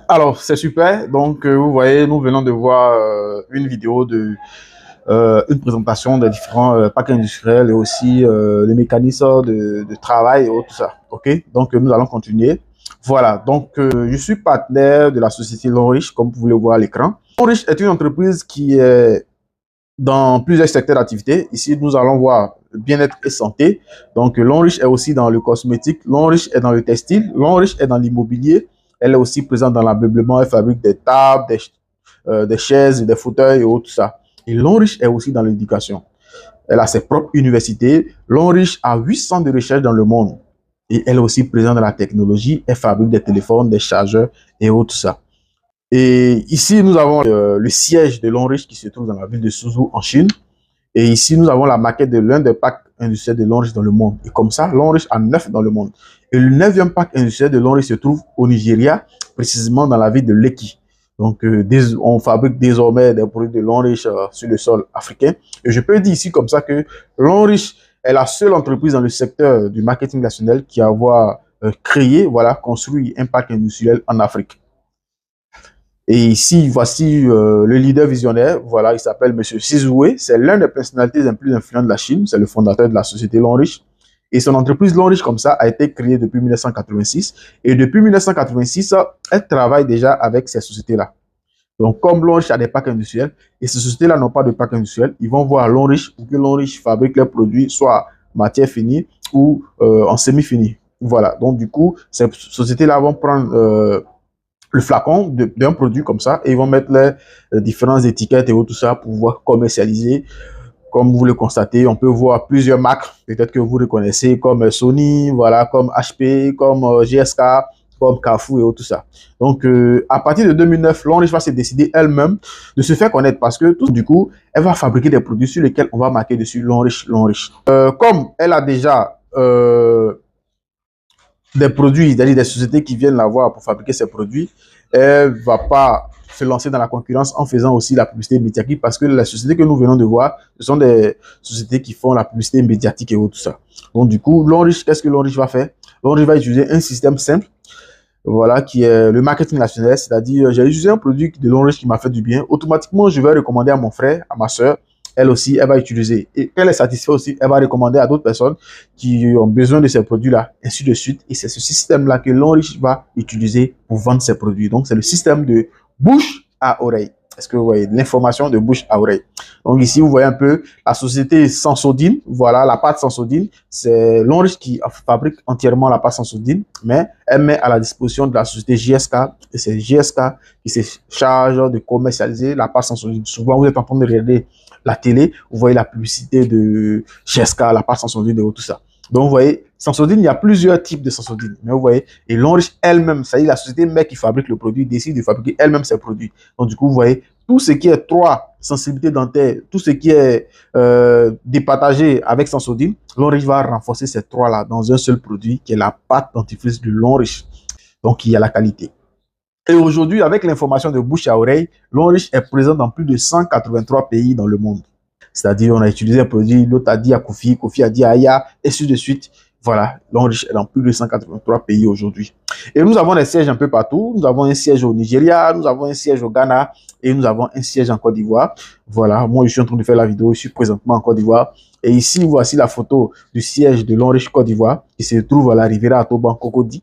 Alors, c'est super. Donc, vous voyez, nous venons de voir une vidéo de une présentation des différents packs industriels et aussi les mécanismes de travail et tout ça. OK? Donc, nous allons continuer. Voilà. Donc, je suis partenaire de la société Lonrich, comme vous pouvez le voir à l'écran. Lonrich est une entreprise qui est dans plusieurs secteurs d'activité. Ici, nous allons voir le bien-être et santé. Donc, Lonrich est aussi dans le cosmétique. Lonrich est dans le textile. Lonrich est dans l'immobilier. Elle est aussi présente dans l'ameublement. Elle fabrique des tables, des chaises, des fauteuils et tout ça. Et Lonrich est aussi dans l'éducation. Elle a ses propres universités. Lonrich a 8 centres de recherche dans le monde. Et elle est aussi présente dans la technologie. Elle fabrique des téléphones, des chargeurs et tout ça. Et ici, nous avons le siège de Lonrich qui se trouve dans la ville de Suzhou en Chine. Et ici, nous avons la maquette de l'un des packs industriels de Lonrich dans le monde. Et comme ça, Lonrich a 9 dans le monde. Et le 9e pack industriel de Lonrich se trouve au Nigeria, précisément dans la ville de Lekki. Donc, on fabrique désormais des produits de Lonrich sur le sol africain. Et je peux dire ici comme ça que Lonrich est la seule entreprise dans le secteur du marketing national qui a créé, construit un pack industriel en Afrique. Et ici, voici le leader visionnaire. Voilà, il s'appelle Monsieur Sizue. C'est l'un des personnalités les plus influentes de la Chine. C'est le fondateur de la société Lonrich. Et son entreprise Lonrich, comme ça, a été créée depuis 1986. Et depuis 1986, elle travaille déjà avec ces sociétés-là. Donc, comme Lonrich a des packs industriels, et ces sociétés-là n'ont pas de packs industriels, ils vont voir Lonrich pour que Lonrich fabrique leurs produits, soit matière finie ou en semi-fini. Voilà. Donc, du coup, ces sociétés-là vont prendre le flacon d'un produit comme ça et ils vont mettre les différentes étiquettes et tout ça pour pouvoir commercialiser. Comme vous le constatez, on peut voir plusieurs marques, peut-être que vous reconnaissez comme Sony, voilà, comme HP, comme GSK, comme Carrefour et tout ça. Donc, à partir de 2009, Lonrich va se décider elle-même de se faire connaître parce que tout du coup, elle va fabriquer des produits sur lesquels on va marquer dessus Lonrich, Lonrich. Comme elle a déjà des produits, c'est-à-dire des sociétés qui viennent la voir pour fabriquer ces produits, elle ne va pas se lancer dans la concurrence en faisant aussi la publicité médiatique parce que les sociétés que nous venons de voir, ce sont des sociétés qui font la publicité médiatique et tout ça. Donc du coup, Lonrich, qu'est-ce que Lonrich va faire? Lonrich va utiliser un système simple, voilà, qui est le marketing national, c'est-à-dire j'ai utilisé un produit de Lonrich qui m'a fait du bien, automatiquement je vais recommander à mon frère, à ma soeur, elle aussi, elle va utiliser. Et quand elle est satisfaite aussi, elle va recommander à d'autres personnes qui ont besoin de ces produits-là, ainsi de suite. Et c'est ce système-là que Lonrich va utiliser pour vendre ses produits. Donc, c'est le système de bouche à oreille. Est-ce que vous voyez l'information de bouche à oreille? Donc ici, vous voyez un peu la société Sensodyne. Voilà, la pâte Sensodyne. C'est Lonrich qui fabrique entièrement la pâte Sensodyne, mais elle met à la disposition de la société JSK. Et c'est JSK qui se charge de commercialiser la pâte Sensodyne. Souvent, vous êtes en train de regarder la télé, vous voyez la publicité de GSK, la pâte Sensodyne et tout ça. Donc, vous voyez, Sensodyne, il y a plusieurs types de Sensodyne. Mais vous voyez, et Lonrich elle-même, ça y est, la société mère qui fabrique le produit décide de fabriquer elle-même ses produits. Donc, du coup, vous voyez, tout ce qui est 3 sensibilités dentaires, tout ce qui est départagé avec Sensodyne, Lonrich va renforcer ces 3-là dans un seul produit qui est la pâte dentifrice de Lonrich. Donc, il y a la qualité. Et aujourd'hui, avec l'information de bouche à oreille, Lonrich est présent dans plus de 183 pays dans le monde. C'est-à-dire, on a utilisé un produit, l'autre a dit à Kofi, Kofi a dit à Aya, et ainsi de suite. Voilà, Lonrich est dans plus de 183 pays aujourd'hui. Et nous avons des sièges un peu partout. Nous avons un siège au Nigeria, nous avons un siège au Ghana et nous avons un siège en Côte d'Ivoire. Voilà, moi je suis en train de faire la vidéo, je suis présentement en Côte d'Ivoire. Et ici, voici la photo du siège de Lonrich Côte d'Ivoire qui se trouve à la Riviera Atoban Cocody.